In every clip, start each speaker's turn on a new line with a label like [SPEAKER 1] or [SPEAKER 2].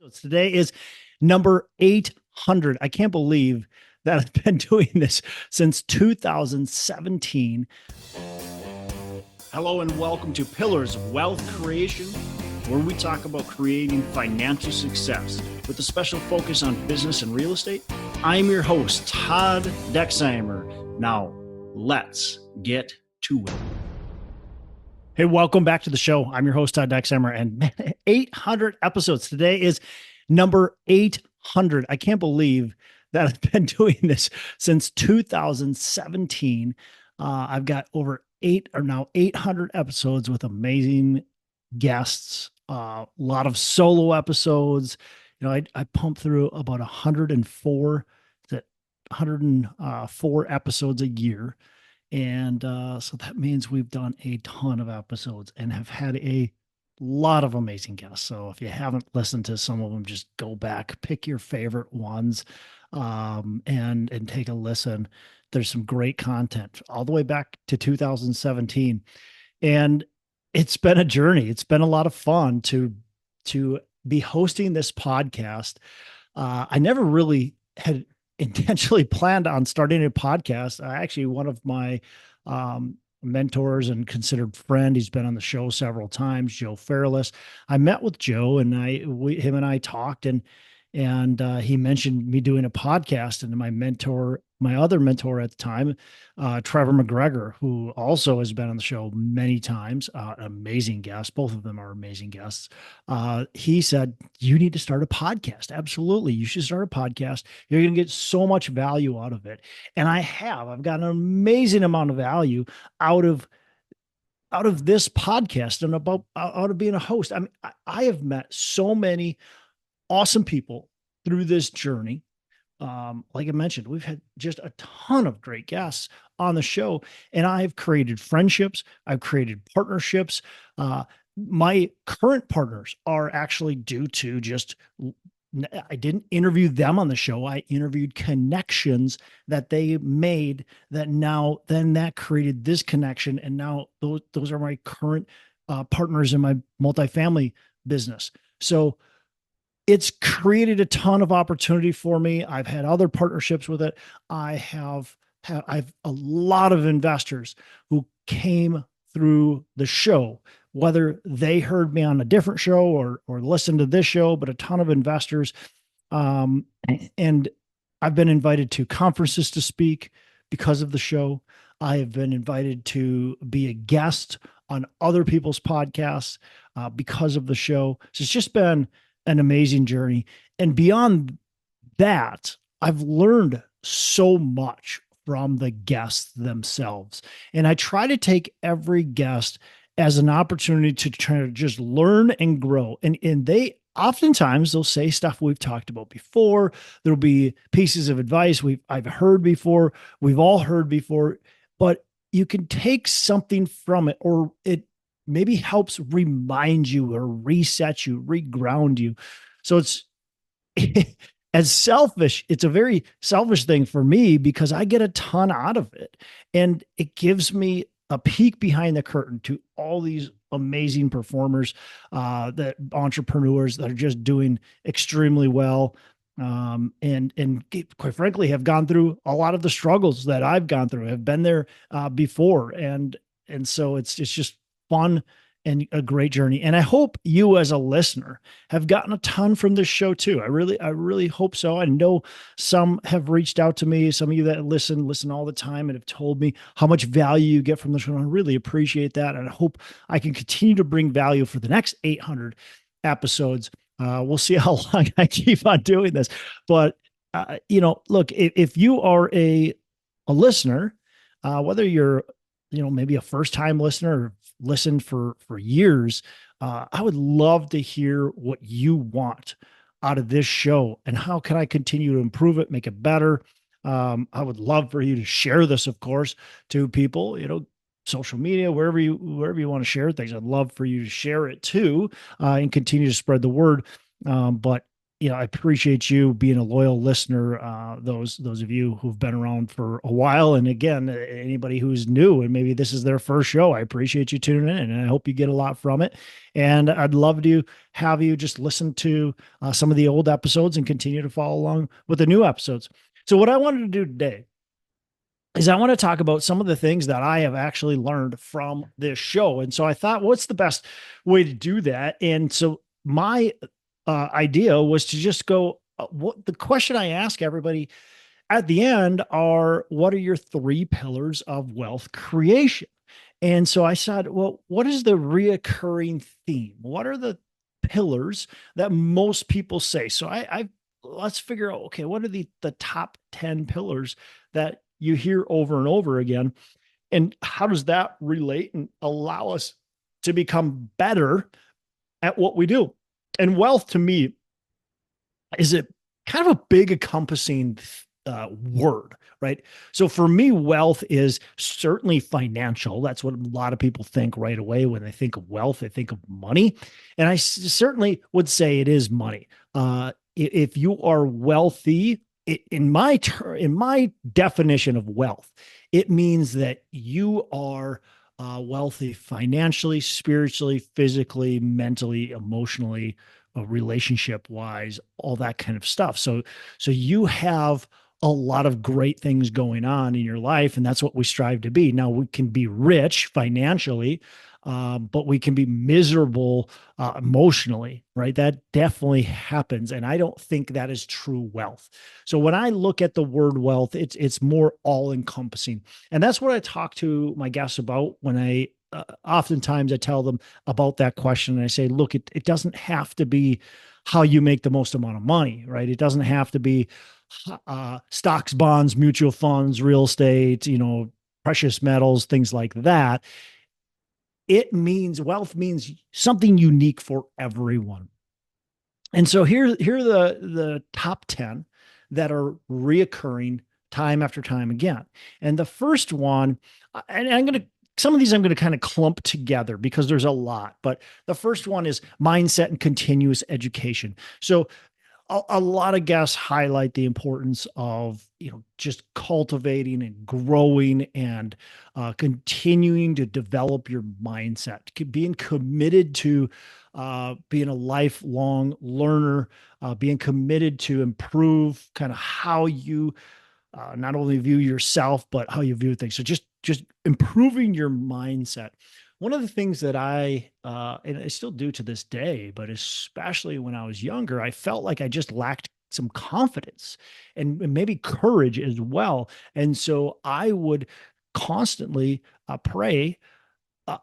[SPEAKER 1] episodes. Today is number 800. I can't believe that I've been doing this since 2017. Hello and welcome to Pillars of Wealth Creation, where we talk about creating financial success with a special focus on business and real estate. I'm your host, Todd Dexheimer. Now, let's get to it. Hey, welcome back to the show. I'm your host, Todd Dexheimer, and 800 episodes. Today is number 800. I can't believe that I've been doing this since 2017. I've got over 800 episodes with amazing guests, a lot of solo episodes. I pumped through about 104 episodes a year. And so that means we've done a ton of episodes and have had a lot of amazing guests. So if you haven't listened to some of them, just go back, pick your favorite ones, and take a listen. There's some great content all the way back to 2017. And it's been a journey. It's been a lot of fun to be hosting this podcast. I never really had intentionally planned on starting a podcast. Actually, one of my mentors and considered friend, he's been on the show several times, Joe Fairless. I met with Joe and him and I talked, and he mentioned me doing a podcast. And my other mentor at the time, Trevor McGregor, who also has been on the show many times, amazing guest. Both of them are amazing guests. He said, you need to start a podcast. Absolutely. You should start a podcast. You're going to get so much value out of it. And I've got an amazing amount of value out of this podcast and out of being a host. I mean, I have met so many awesome people through this journey. Like I mentioned, we've had just a ton of great guests on the show, and I've created friendships. I've created partnerships. My current partners are actually due to I didn't interview them on the show. I interviewed connections that they made that created this connection. And now those are my current partners in my multifamily business. So it's created a ton of opportunity for me. I've had other partnerships with it. I've a lot of investors who came through the show, whether they heard me on a different show or listened to this show, but a ton of investors. And I've been invited to conferences to speak because of the show. I have been invited to be a guest on other people's podcasts because of the show. So it's just been an amazing journey. And beyond that, I've learned so much from the guests themselves. And I try to take every guest as an opportunity to try to just learn and grow. And oftentimes they'll say stuff we've talked about before. There'll be pieces of advice I've heard before. We've all heard before, but you can take something from it, or it maybe helps remind you or reset you, reground you. So it's it's a very selfish thing for me because I get a ton out of it. And it gives me a peek behind the curtain to all these amazing performers, that entrepreneurs that are just doing extremely well. And quite frankly, have gone through a lot of the struggles that I've gone through, have been there before. And so it's just fun and a great journey. And I hope you as a listener have gotten a ton from this show too. I really hope so. I know some have reached out to me. Some of you that listen all the time and have told me how much value you get from the show. I really appreciate that. And I hope I can continue to bring value for the next 800 episodes. We'll see how long I keep on doing this, but look, if you are a listener, whether you're maybe a first-time listener or listened for years, I would love to hear what you want out of this show and how can I continue to improve it, make it better. I would love for you to share this, of course, to people, social media, wherever you want to share things. I'd love for you to share it too, and continue to spread the word. But I appreciate you being a loyal listener. Those of you who've been around for a while, and again, anybody who's new and maybe this is their first show, I appreciate you tuning in, and I hope you get a lot from it. And I'd love to have you just listen to some of the old episodes and continue to follow along with the new episodes. So, what I wanted to do today is I want to talk about some of the things that I have actually learned from this show. And so I thought, what's the best way to do that? And so my idea was to just go, what the question I ask everybody at the end are, what are your three pillars of wealth creation? And so I said, well, what is the reoccurring theme? What are the pillars that most people say? So I let's figure out, okay, what are the top 10 pillars that you hear over and over again? And how does that relate and allow us to become better at what we do? And wealth to me is a kind of a big encompassing word, right? So for me, wealth is certainly financial. That's what a lot of people think right away when they think of wealth. They think of money, and certainly would say it is money. If you are wealthy, in my definition of wealth, it means that you are wealthy financially, spiritually, physically, mentally, emotionally, relationship wise, all that kind of stuff. So you have a lot of great things going on in your life, and that's what we strive to be. Now we can be rich financially, but we can be miserable emotionally, right? That definitely happens, and I don't think that is true wealth. So when I look at the word wealth, it's more all encompassing, and that's what I talk to my guests about when I. Oftentimes I tell them about that question and I say, look, it doesn't have to be how you make the most amount of money, right? It doesn't have to be stocks, bonds, mutual funds, real estate, precious metals, things like that. It means wealth means something unique for everyone. And so here are the top 10 that are reoccurring time after time again. And the first one, and some of these I'm going to kind of clump together because there's a lot, but the first one is mindset and continuous education. So a lot of guests highlight the importance of just cultivating and growing and continuing to develop your mindset, being committed to being a lifelong learner, being committed to improve kind of how you not only view yourself but how you view things. So just improving your mindset. One of the things that and I still do to this day, but especially when I was younger, I felt like I just lacked some confidence and maybe courage as well. And so I would constantly pray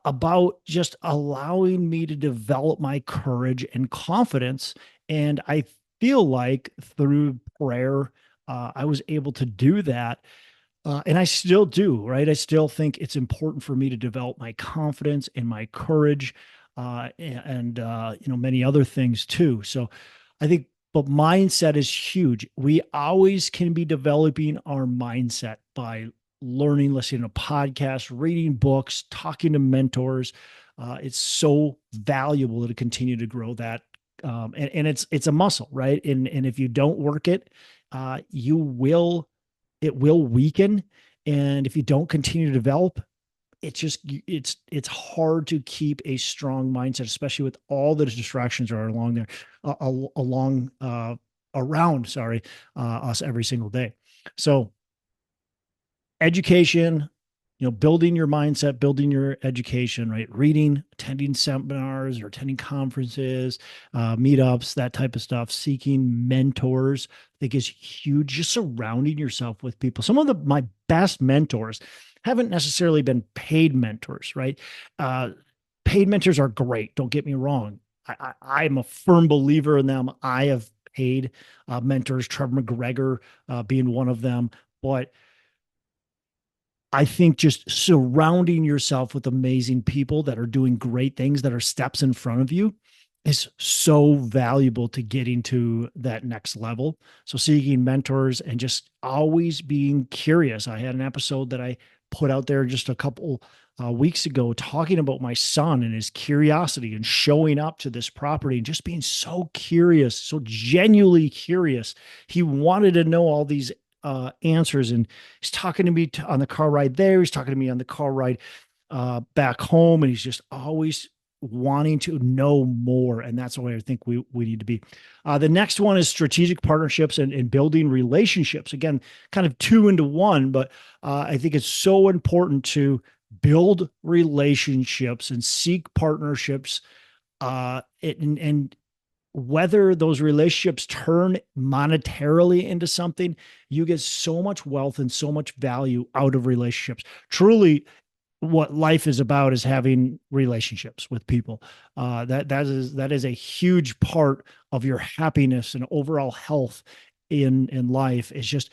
[SPEAKER 1] about just allowing me to develop my courage and confidence. And I feel like through prayer, I was able to do that. And I still do, right? I still think it's important for me to develop my confidence and my courage, and many other things too. So I think, but mindset is huge. We always can be developing our mindset by learning, listening to podcasts, reading books, talking to mentors. It's so valuable to continue to grow that. And it's a muscle, right? And if you don't work it, it will weaken. And if you don't continue to develop, it's hard to keep a strong mindset, especially with all the distractions are along there, around, sorry, us every single day. So education, building your mindset, building your education, right? Reading, attending seminars or attending conferences, meetups, that type of stuff, seeking mentors, I think is huge. Just surrounding yourself with people. Some of my best mentors haven't necessarily been paid mentors, right? Paid mentors are great. Don't get me wrong. I'm a firm believer in them. I have paid mentors, Trevor McGregor being one of them, but I think just surrounding yourself with amazing people that are doing great things, that are steps in front of you, is so valuable to getting to that next level. So seeking mentors and just always being curious. I had an episode that I put out there just a couple weeks ago talking about my son and his curiosity and showing up to this property and just being so curious, so genuinely curious. He wanted to know all these answers, and he's talking to me on the car ride there. He's talking to me on the car ride back home, and he's just always wanting to know more. And that's the way I think we need to be. The next one is strategic partnerships and building relationships. Again, kind of two into one, but I think it's so important to build relationships and seek partnerships, and whether those relationships turn monetarily into something, you get so much wealth and so much value out of relationships. Truly, what life is about is having relationships with people. That is a huge part of your happiness and overall health in life. Is just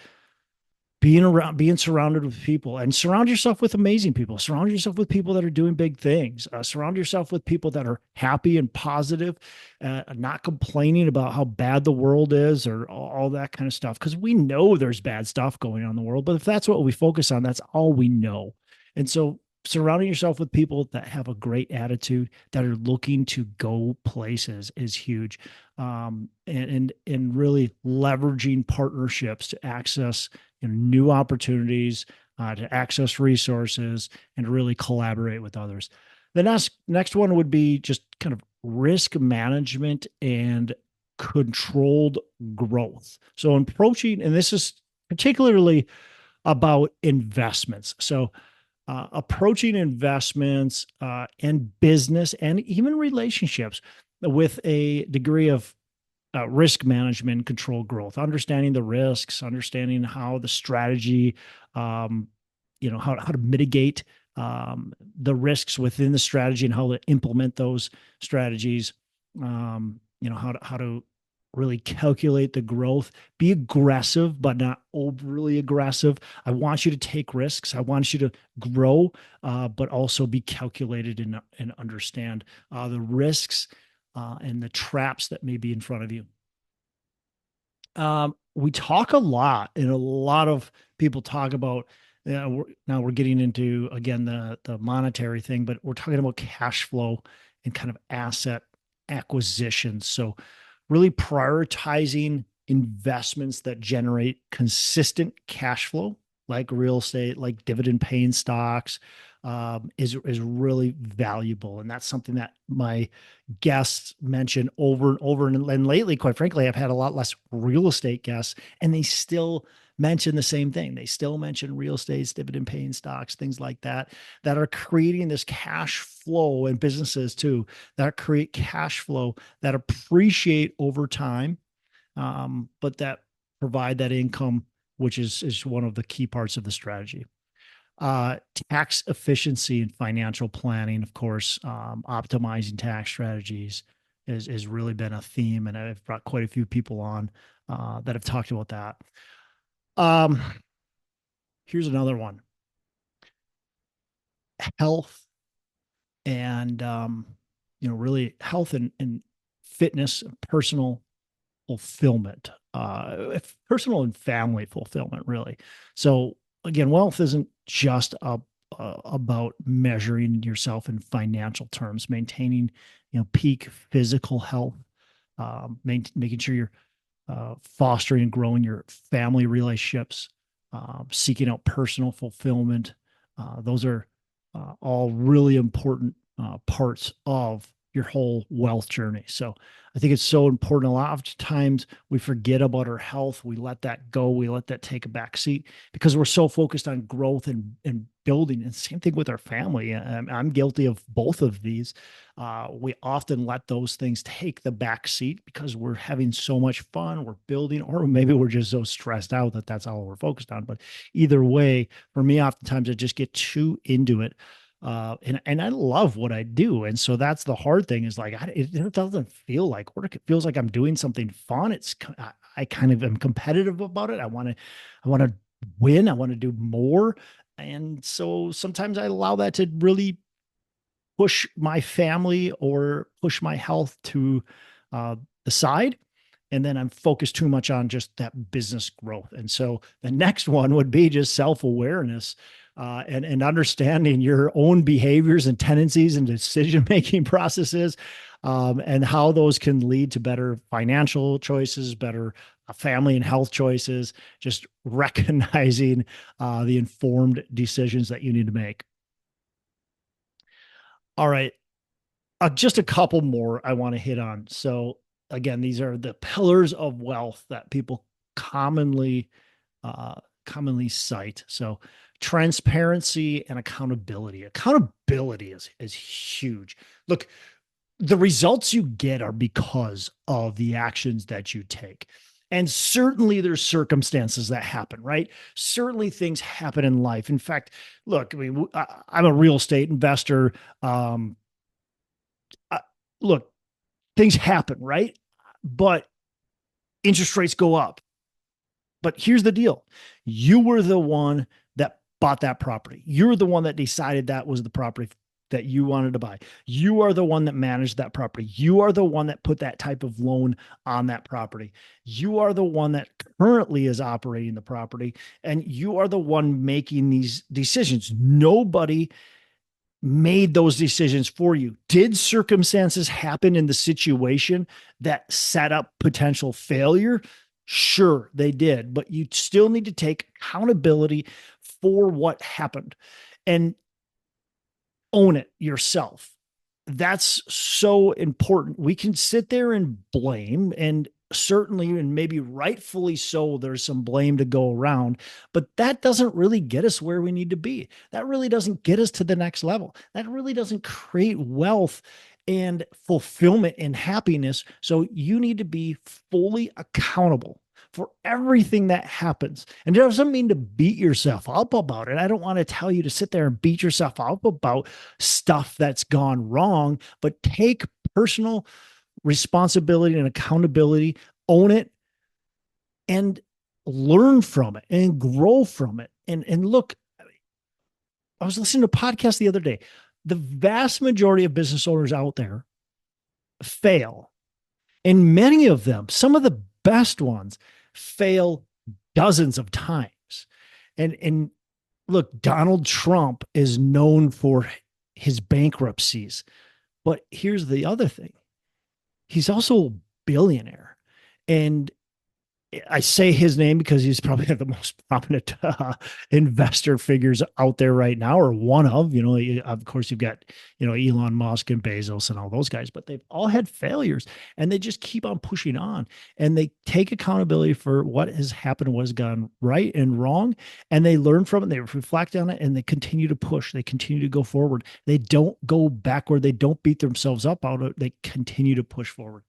[SPEAKER 1] being surrounded with people, and surround yourself with amazing people. Surround yourself with people that are doing big things. Surround yourself with people that are happy and positive, not complaining about how bad the world is or all that kind of stuff. Because we know there's bad stuff going on in the world, but if that's what we focus on, that's all we know. And so surrounding yourself with people that have a great attitude, that are looking to go places, is huge. And really leveraging partnerships to access, new opportunities, to access resources, and to really collaborate with others. The next one would be just kind of risk management and controlled growth. So approaching, and this is particularly about investments. So approaching investments and business and even relationships with a degree of risk management, control growth, understanding the risks, understanding how the strategy, how to mitigate the risks within the strategy and how to implement those strategies, how to really calculate the growth, be aggressive, but not overly aggressive. I want you to take risks. I want you to grow, but also be calculated and understand the risks and the traps that may be in front of you. We talk a lot, and a lot of people talk about, now we're getting into, again, the monetary thing, but we're talking about cash flow and kind of asset acquisition. So really prioritizing investments that generate consistent cash flow, like real estate, like dividend paying stocks, is really valuable. And that's something that my guests mention over and over. And lately, quite frankly, I've had a lot less real estate guests, and they still mention the same thing. They still mention real estates, dividend paying stocks, things like that are creating this cash flow, and businesses too, that create cash flow that appreciate over time, but that provide that income, which is one of the key parts of the strategy. uh, Tax efficiency and financial planning, of course, optimizing tax strategies has really been a theme, and I've brought quite a few people on that have talked about that. Um, Here's another one: health and really health and fitness, personal fulfillment, personal and family fulfillment, really. So again, wealth isn't just about measuring yourself in financial terms, maintaining, peak physical health, making sure you're fostering and growing your family relationships, seeking out personal fulfillment. Those are all really important parts of your whole wealth journey. So I think it's so important. A lot of times we forget about our health. We let that go. We let that take a back seat because we're so focused on growth and building. And same thing with our family. I'm guilty of both of these. We often let those things take the back seat because we're having so much fun. We're building, or maybe we're just so stressed out that that's all we're focused on. But either way, for me, oftentimes I just get too into it. And I love what I do. And so that's the hard thing, is like, it doesn't feel like work. It feels like I'm doing something fun. I kind of am competitive about it. I want to win. I want to do more. And so sometimes I allow that to really push my family or push my health to uh, the side. And then I'm focused too much on just that business growth. And so the next one would be just self-awareness. and understanding your own behaviors and tendencies and decision making processes, and how those can lead to better financial choices, better family and health choices, just recognizing the informed decisions that you need to make. All right. Just a couple more I want to hit on. So, again, these are the pillars of wealth that people commonly commonly cite. So, transparency and accountability. Accountability is huge. Look, the results you get are because of the actions that you take. And certainly there's circumstances that happen, right? Certainly things happen in life. In fact, look, I mean, I'm a real estate investor. Um, I, Look, things happen, right? But interest rates go up. But here's the deal. You were the one that bought that property. You're the one that decided that was the property that you wanted to buy. You are the one that managed that property. You are the one that put that type of loan on that property. You are the one that currently is operating the property, and you are the one making these decisions. Nobody made those decisions for you. Did circumstances happen in the situation that set up potential failure? Sure, they did, but you still need to take accountability for what happened and own it yourself. That's so important. We can sit there and blame, and certainly, and maybe rightfully so, there's some blame to go around, but that doesn't really get us where we need to be. That really doesn't get us to the next level. That really doesn't create wealth and fulfillment and happiness. So you need to be fully accountable for everything that happens. And it doesn't mean to beat yourself up about it. I don't want to tell you to sit there and beat yourself up about stuff that's gone wrong, but take personal responsibility and accountability, own it, and learn from it and grow from it. And look, I was listening to a podcast the other day. The vast majority of business owners out there fail. And many of them, some of the best ones, fail dozens of times. And look, Donald Trump is known for his bankruptcies. But here's the other thing. He's also a billionaire. And I say his name because he's probably the most prominent investor figures out there right now, or one of, of course, you've got, Elon Musk and Bezos and all those guys, but they've all had failures and they just keep on pushing on, and they take accountability for what has happened, what has gone right and wrong. And they learn from it. They reflect on it, and they continue to push. They continue to go forward. They don't go backward. They don't beat themselves up out of it. They continue to push forward.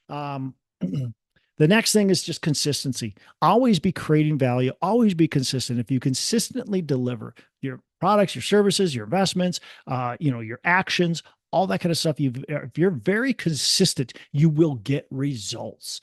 [SPEAKER 1] Um, The next thing is just consistency. Always be creating value, always be consistent. If you consistently deliver your products, your services, your investments, your actions, all that kind of stuff, if you're very consistent, you will get results.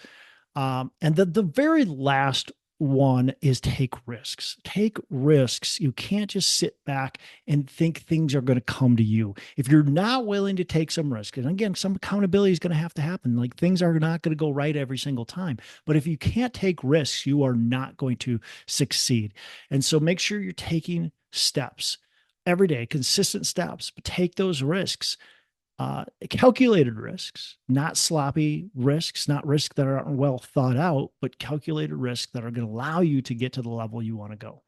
[SPEAKER 1] And the very last one is take risks. Take risks. You can't just sit back and think things are going to come to you. If you're not willing to take some risk, and again, some accountability is going to have to happen. Like, things are not going to go right every single time. But if you can't take risks, you are not going to succeed. And so make sure you're taking steps every day, consistent steps, but take those risks. Calculated risks, not sloppy risks, not risks that aren't well thought out, but calculated risks that are going to allow you to get to the level you want to go.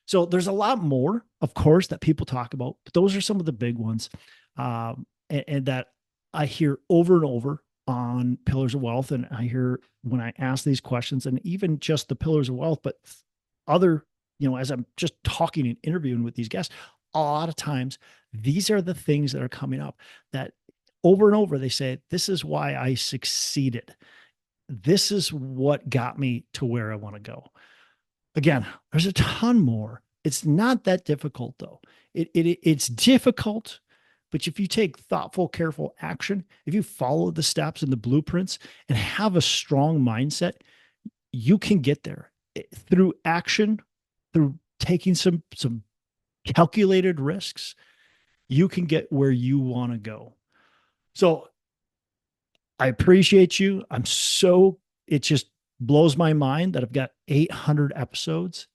[SPEAKER 1] So there's a lot more, of course, that people talk about, but those are some of the big ones, and that I hear over and over on Pillars of Wealth. And I hear when I ask these questions, and even just the Pillars of Wealth, but other, as I'm just talking and interviewing with these guests, a lot of times these are the things that are coming up that over and over they say, this is why I succeeded. This is what got me to where I want to go. Again, there's a ton more. It's not that difficult, though. It's difficult, but if you take thoughtful, careful action, if you follow the steps and the blueprints and have a strong mindset, you can get there through action, through taking some calculated risks. You can get where you want to go. So I appreciate you. It just blows my mind that I've got 800 episodes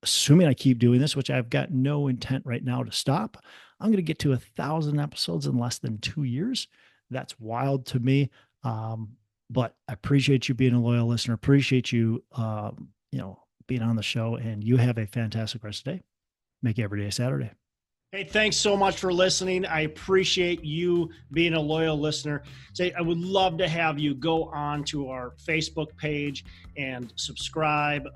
[SPEAKER 1] assuming I keep doing this, which I've got no intent right now to stop, I'm going to get to 1,000 episodes in less than 2 years. That's wild to me. But I appreciate you being a loyal listener. Appreciate you, being on the show, and you have a fantastic rest of the day. Make every day a Saturday.
[SPEAKER 2] Hey, thanks so much for listening. I appreciate you being a loyal listener. I would love to have you go on to our Facebook page and subscribe.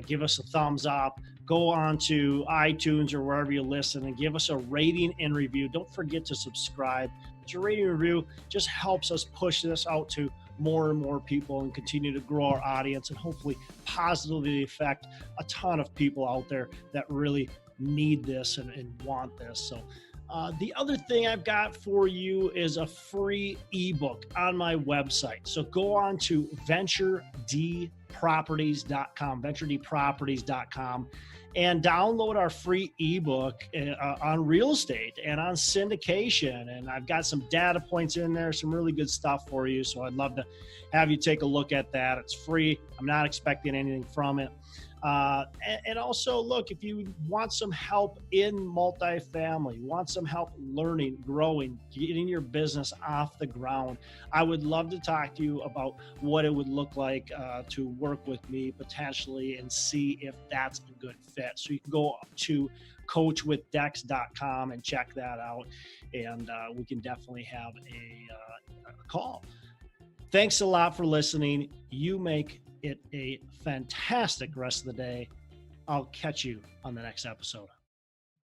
[SPEAKER 2] Give us a thumbs up. Go on to iTunes or wherever you listen and give us a rating and review. Don't forget to subscribe. Your rating and review just helps us push this out to more and more people and continue to grow our audience and hopefully positively affect a ton of people out there that really need this and want this. So the other thing I've got for you is a free ebook on my website. So go on to venturedproperties.com, and download our free ebook on real estate and on syndication. And I've got some data points in there, some really good stuff for you. So I'd love to have you take a look at that. It's free. I'm not expecting anything from it. And also, look, if you want some help in multifamily, want some help learning, growing, getting your business off the ground, I would love to talk to you about what it would look like to work with me potentially and see if that's a good fit. So you can go to coachwithdex.com and check that out, and we can definitely have a call. Thanks a lot for listening. You make it a fantastic rest of the day. I'll catch you on the next episode.